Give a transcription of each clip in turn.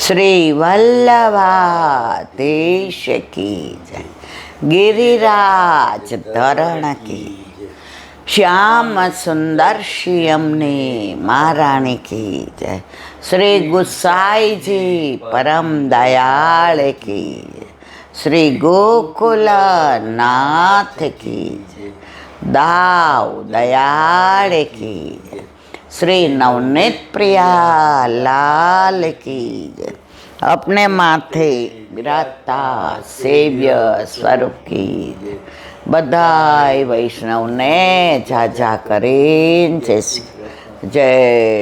શ્રી વલ્લભાધીશ કી જય, गिरिराज धरण की, श्याम सुंदर श्यामनी महारानी की जय, श्री गुसाई जी परम दयाल की, श्री गोकुल नाथ की जय, दाव दयाल की जय, श्री नवनीत प्रिया लाल की जय, अपने माथे विराजता सेव्य स्वरूप की बधाई वैष्णव ने जाजा करीन जय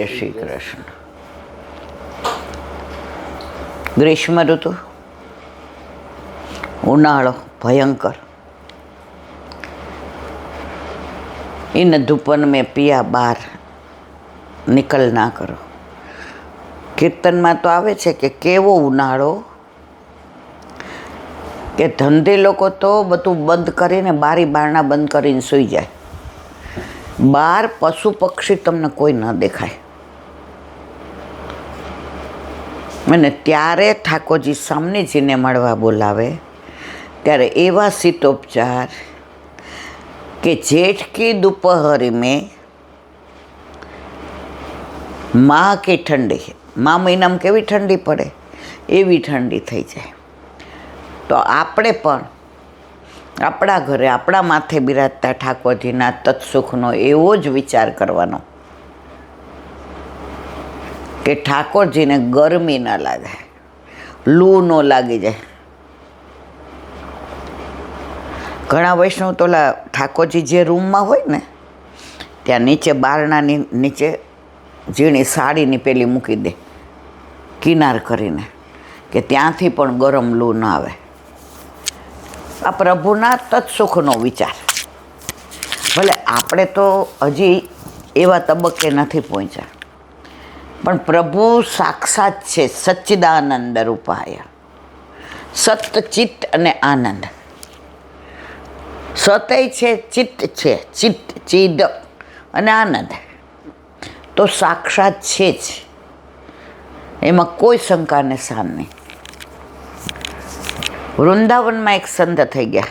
श्री कृष्ण। ग्रीष्म ऋतु, उनाळो भयंकर, इन धूपन में पिया बार निकल ना करो। कीर्तन में तो आवे छे कि केवो उनाळो के धंधे लोको तो बधु बंद करीने बारी बारણા बंद करीने सूई जाए, बार पशु पक्षी तमने कोई न देखाय। मैंने त्यारे ठाकोरजी स्वामीजीने मळवा बोलावे त्यारे एवा शीतोपचार के जेठ की दोपहरी में माँ की ठंडी, माँ महीना में केवी ठंडी पड़े एवी ठंडी थई जाए। तो आपणे पण आपणा घरे आपणा माथे बिराजता ठाकोरजीना तत्सुखनो एवो ज विचार करवानो के ठाकोरजीने गरमी न लागे, लू न लागी जाए। घणा वैष्णव तो ठाकोरजी जे रूम में होय ने त्यां नीचे बारणानी नीचे झीणी साड़ीनी पेली मूकी दे किनार करीने के त्यांथी पण गरम लू न आवे। आ प्रभुना तत्सुखनो विचार। भले आपणे तो हजी एवा तबक्के नथी पहोंच्या, पण प्रभु साक्षात छे, सच्चिदानंद रूपाय, सत चित्त अने आनंद। सतय छे, चित्त छे, चित्त चिद अने आनंद तो साक्षात छे ज, एमां कोई शंका ने स्थान नहीं। वृंदावन में एक संत थई गया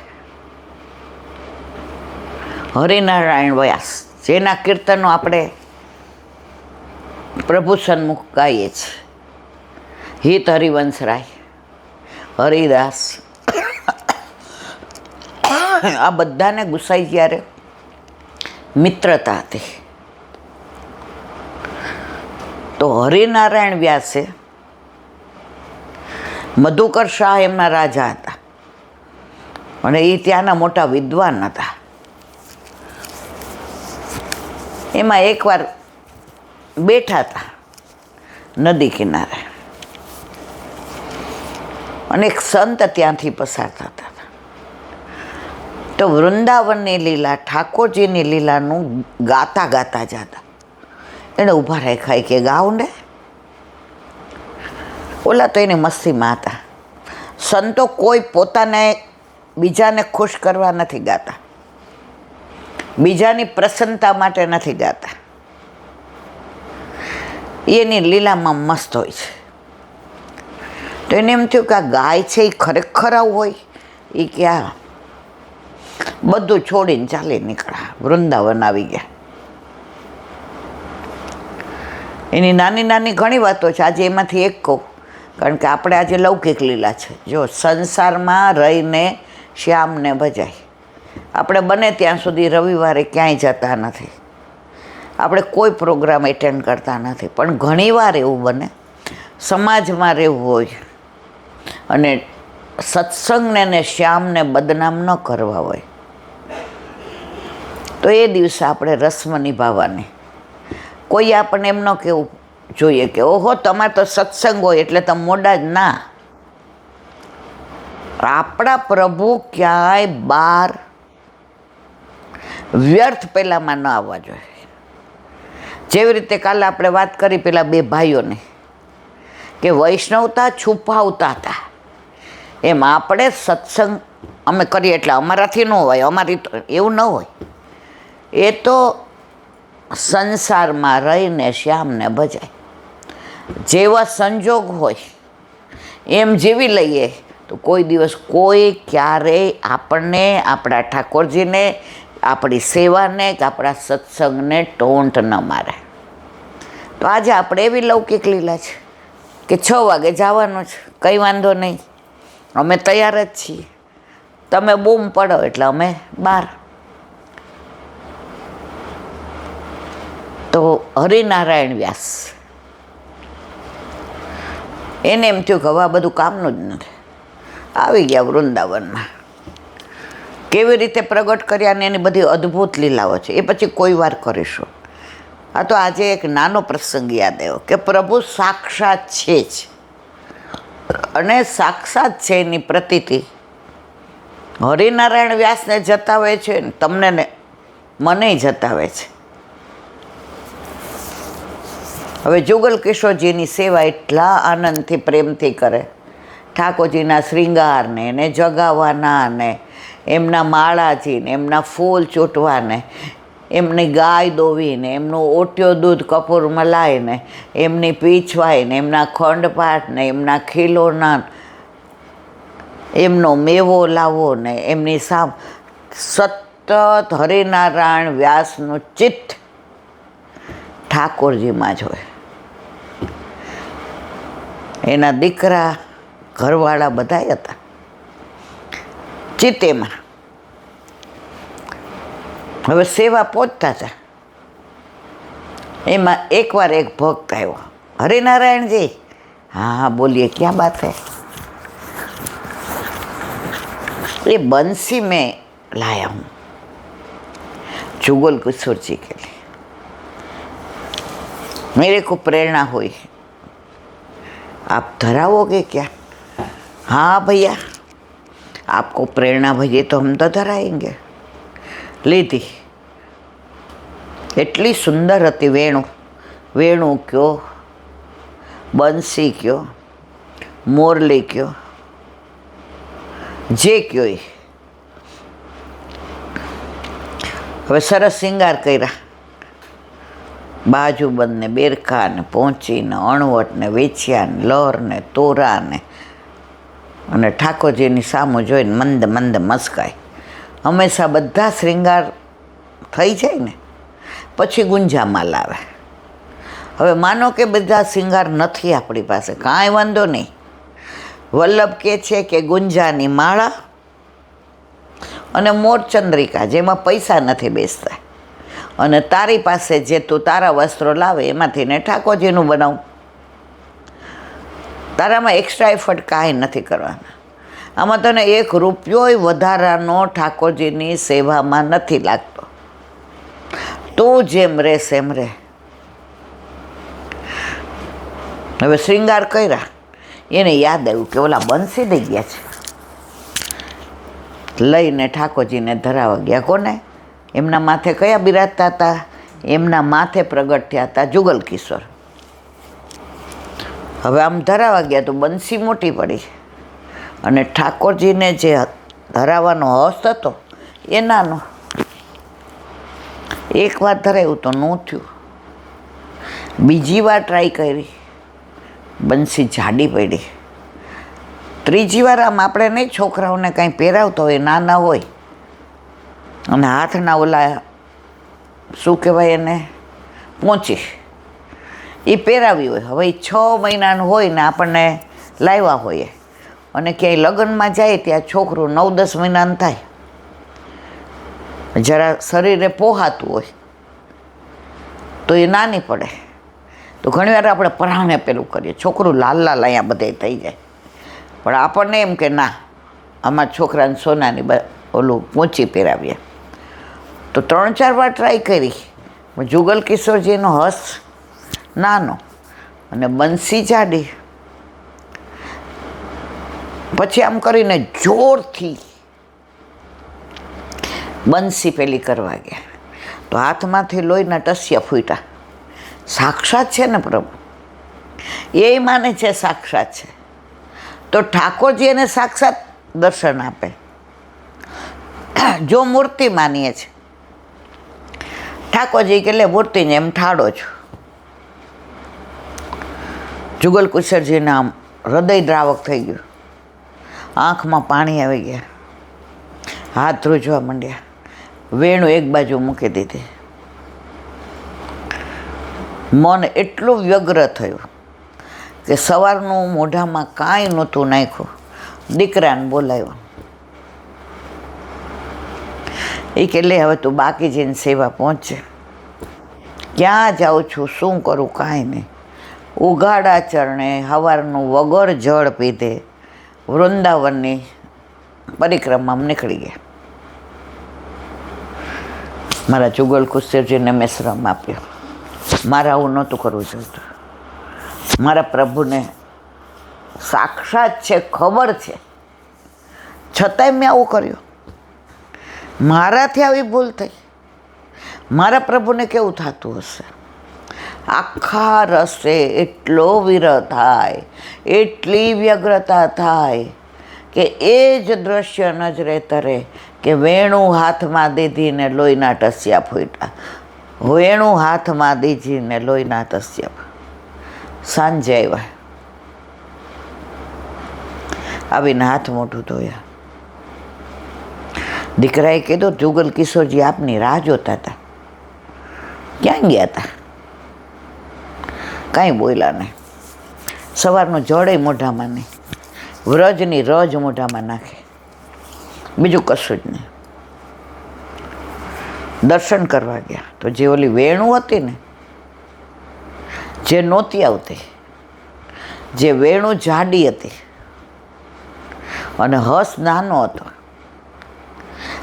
हरिनारायण व्यास, जेना कीर्तनो आपणे प्रभु सन्मुख गाईए छे। हित हरिवंश राय, हरिदास आ बधाने गुसाईजी हारे मित्रता हती। तो हरिनारायण व्यासे मधुकर शाह एमना राजा हता अने ए त्याना मोटा विद्वान हता। एमां एकवार बेठा था नदी किनारे अने एक संत त्यांथी पसार थता। तो वृंदावननी लीला, ठाकोरजीनी लीलानुं गाता गाता जाता। एने ऊभा राख्या के गाओ ने। ओला तो एनी मस्ती में हता। संतो कोई पोताने बीजाने खुश करवा नथी गाता, बीजानी प्रसन्नता माटे नथी गाता। एनी लीलामां मस्त होय छे। तो एने एम थयुं के आ गाय छे ए खरेखर आवुं होय। ए के आ बधुं छोड़ीने चाली નીકળ્યા, वृंदावन आवी गया। एनी नानी नानी घणी वातो छे, आज एमांथी एक कहूं, कारण के आपणे आज लौकिक लीला छे। जो संसार में रहीने श्याम ने भजाय, आपणे बने त्यां सुधी रविवारे क्यांय जता नथी, आपणे कोई प्रोग्राम एटेन्ड करता नथी। पण घणीवार एवुं बने समाज में रहेवुं होय अने सत्संगने ने श्याम ने बदनाम न करवा होय तो ए दिवसे आपणे रस्म निभाववानी। कोई आपणे एम न कहेवुं જોઈએ કે ઓહો તમારે તો સત્સંગ હોય એટલે તમે મોડા જ ના। આપણા પ્રભુ ક્યાંય બાર વ્યર્થ પેલામાં ન આવવા જોઈએ। જેવી રીતે કાલે આપણે વાત કરી પેલા બે ભાઈઓને કે વૈષ્ણવતા છુપાવતા હતા, એમ આપણે સત્સંગ અમે કરીએ એટલે અમારાથી ન હોય, અમારી તો એવું ન હોય। એ તો સંસારમાં રહીને શ્યામને ભજાય। જેવા સંજોગ હોય એમ જીવી લઈએ તો કોઈ દિવસ કોઈ ક્યારેય આપણને, આપણા ઠાકોરજીને, આપણી સેવાને કે આપણા સત્સંગને ટોન્ટ ન મારે. તો આજે આપણે એવી લૌકિક લીલા છે કે 6 વાગે જવાનું છે, કંઈ વાંધો નહીં, અમે તૈયાર જ છીએ. તમે બૂમ પડો એટલે અમે બહાર. તો હરિનારાયણ વ્યાસ એને એમ થયું કે હવે આ બધું કામનું જ નથી. આવી ગયા વૃંદાવનમાં. કેવી રીતે પ્રગટ કર્યા ને એની બધી અદ્ભુત લીલાઓ છે, એ પછી કોઈ વાર કરીશું. આ તો આજે એક નાનો પ્રસંગ યાદ આવ્યો કે પ્રભુ સાક્ષાત છે જ, અને સાક્ષાત છે એની પ્રતીતિ હરિનારાયણ વ્યાસને જતાવે છે ને તમને ને મને જતાવે છે. હવે જુગલ કિશોરજીની સેવા એટલા આનંદથી પ્રેમથી કરે, ઠાકોરજીના શ્રીંગારને એને જગાવવાના ને એમના માળાજીને, એમના ફૂલ ચૂંટવાને, એમની ગાય દોવીને, એમનું ઓટ્યો દૂધ કપૂર મલાઈને, એમની પીછવાઈને, એમના ખંડપાઠને, એમના ખીલોના, એમનો મેવો લાવો ને એમની સતત હરિનારાયણ વ્યાસનું ચિત્ત ઠાકોરજીમાં જ હોય. એના દીકરા ઘરવાળા બધા હતા ચિત્તેમાં. હવે સેવા પહોંચતા હતા, એમાં એકવાર એક ભક્ત આવ્યો, હરિનારાયણજી. હા બોલીએ, ક્યાં બાત હૈ? ये बंसी में लाया हूँ, जुगल किशोर जी के लिए. मेरे को प्रेरणा हुई, आप धराओगे क्या? हाँ भैया, आपको प्रेरणा भैया तो हम तो धराएंगे. લીધી. એટલી સુંદર હતી વેણું. વેણું કયો, બંસી કયો, મોરલી કયો, જે કયો એ. હવે સરસ શિંગાર કર્યા, બાજુબંધ ને બેરખા ને પહોંચી ને અણવટ ને વેચ્યા ને લર ને તોરા ને, અને ઠાકોરજીની સામું જોઈને મંદ મંદ મસ્કાય. હંમેશા બધા શ્રૃંગાર થઈ જાય ને પછી ગુંજામાં લાવે. હવે માનો કે બધા શૃંગાર નથી આપણી પાસે, કાંઈ વાંધો નહીં. વલ્લભ કહે છે કે ગુંજાની માળા અને મોરચંદ્રિકા, જેમાં પૈસા નથી બેસતા, અને તારી પાસે જે તું તારા વસ્ત્રો લાવે એમાંથી ને ઠાકોરજીનું બનાવું. તારામાં એક્સ્ટ્રા એફર્ટ કાંઈ નથી કરવાના. આમાં તને 1 રૂપિયોય વધારાનો ઠાકોરજીની સેવામાં નથી લાગતો. તું જેમ રહે સેમ રહે. હવે શ્રૃંગાર કર્યા, એને યાદ આવ્યું કે ઓલા બંસી દઈ ગયા છે. લઈને ઠાકોરજીને ધરાવવા ગયા. કોને? એમના માથે કયા બિરાજતા હતા? એમના માથે પ્રગટ થયા હતા જુગલ કિશોર. હવે આમ ધરાવવા ગયા તો બંસી મોટી પડી, અને ઠાકોરજીને જે ધરાવવાનો હસ્ત હતો એ નાનો. એક વાર ધરાવ્યું તો ન થયું, બીજી વાર ટ્રાય કરી, બંસી જાડી પડી. ત્રીજી વાર આમ આપણે નહીં, છોકરાઓને કાંઈ પહેરાવતો હોય, નાના હોય, અને હાથના ઓલા શું કહેવાય એને, પહોંચી, એ પહેરાવી હોય. હવે 6 મહિનાનું હોય ને આપણને લાવ્યા હોઈએ, અને ક્યાંય લગ્નમાં જાય ત્યાં છોકરું 9-10 મહિનાનું થાય, જરા શરીરે પોહાતું હોય તો એ નાની પડે. તો ઘણીવાર આપણે પરાણે પેલું કરીએ, છોકરું લાલ લાલ અહીંયા બધે થઈ જાય, પણ આપણને એમ કે ના, આમાં છોકરાને સોનાની ઓલું પહોંચી પહેરાવીએ. તો 3-4 વાર ટ્રાય કરી. જુગલ કિશોરજીનો હસ્ત નાનો અને બંસી જાડી. પછી આમ કરીને જોરથી બંસી પેલી કરવા ગયા તો હાથમાંથી લોહીના ટસિયા ફૂટ્યા. સાક્ષાત છે ને પ્રભુ, એ માને છે સાક્ષાત છે, તો ઠાકોરજી એને સાક્ષાત દર્શન આપે. જો મૂર્તિ માનીએ છે, ઠાકોરજી કે લે મૂર્તિને એમ ઠાડો છો. જુગલ કિશોરજીના આમ હૃદય દ્રાવક થઈ ગયું, આંખમાં પાણી આવી ગયા, હાથ ધ્રુજવા માંડ્યા, વેણું એક બાજુ મૂકી દીધી. મન એટલું વ્યગ્ર થયું કે સવારનું મોઢામાં કાંઈ નહોતું નાખ્યું. દીકરાને બોલાવ્યો. એ કે લે હવે તું બાકી જઈને સેવા પહોંચે. ક્યાં જાઉં છું, શું કરું, કાંઈ નહીં. ઉઘાડા ચરણે સવારનું વગર જળ પીધે વૃંદાવનની પરિક્રમામાં નીકળી ગયા. મારા જુગલ કુસ્તરજીને મેં શ્રમ આપ્યો. મારે આવું નહોતું કરવું જોઈતું. મારા પ્રભુને સાક્ષાત છે, ખબર છે, છતાંય મેં આવું કર્યું. મારાથી આવી ભૂલ થઈ. મારા પ્રભુને કેવું થતું હશે? આખા રસ્તે એટલો વિરહ થાય, એટલી વ્યગ્રતા થાય કે એ જ દ્રશ્ય નજરે તરે કે વેણું હાથમાં દીધીને લોહીના ટસ્યા ફૂટ્યા. વેણું હાથમાં દીધીને લોહીના ટસ્યા. સાંજે આવ્યા, આવીને હાથ મોઢું ધોયા. દીકરાએ કીધું જુગલ કિશોરજી આપની રાહ જોતા હતા. ક્યાં ગયા હતા? કાંઈ બોલ્યા નહીં. સવારનું જળે મોઢામાં નહીં, વ્રજની રજ મોઢામાં નાખે, બીજું કશું જ નહીં. દર્શન કરવા ગયા તો જે ઓલી વેણું હતી ને, જે નહોતી આવતી, જે વેણું જાડી હતી અને હસ નાનો હતો.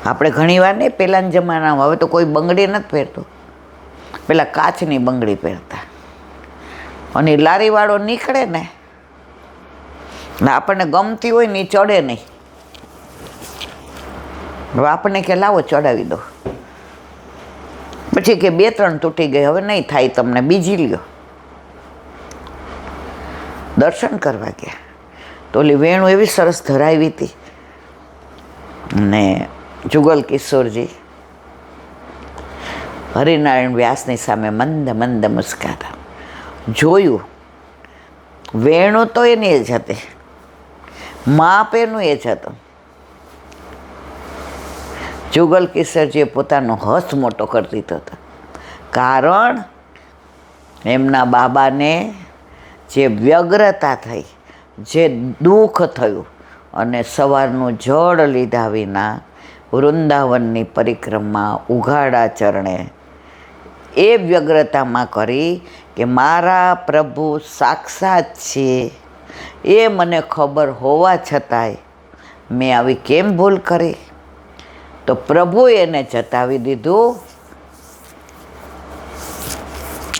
આપણે ઘણીવાર નહીં, પહેલાંના જમાનામાં, હવે તો કોઈ બંગડી નથી પહેરતું, પેલા કાચની બંગડી પહેરતા. અને લારીવાળો નીકળે ને આપણને ગમતી હોય ને એ ચડે નહીં. હવે આપણને કે લાવો ચડાવી દો, પછી કે 2-3 તૂટી ગઈ, હવે નહીં થાય તમને, બીજી લ્યો. દર્શન કરવા ગયા તો ઓલી વેણું એવી સરસ ધરાવી હતી ને જુગલ કિશોરજી હરિનારાયણ વ્યાસની સામે મંદ મંદ મુસ્કાતા. જોયું વેણું તો એની જ હતી, માપ એનું એ જ હતું. જુગલ કિશોરજીએ પોતાનો હસ્ત મોટો કરી દીધો હતો, કારણ એમના બાબાને જે વ્યગ્રતા થઈ, જે દુઃખ થયું અને સવારનું જળ લીધા વિના વૃંદાવનની પરિક્રમા ઉઘાડા ચરણે એ વ્યગ્રતામાં કરી કે મારા પ્રભુ સાક્ષાત છે એ મને ખબર હોવા છતાંય મેં આવી કેમ ભૂલ કરી? તો પ્રભુએ એને જતાવી દીધું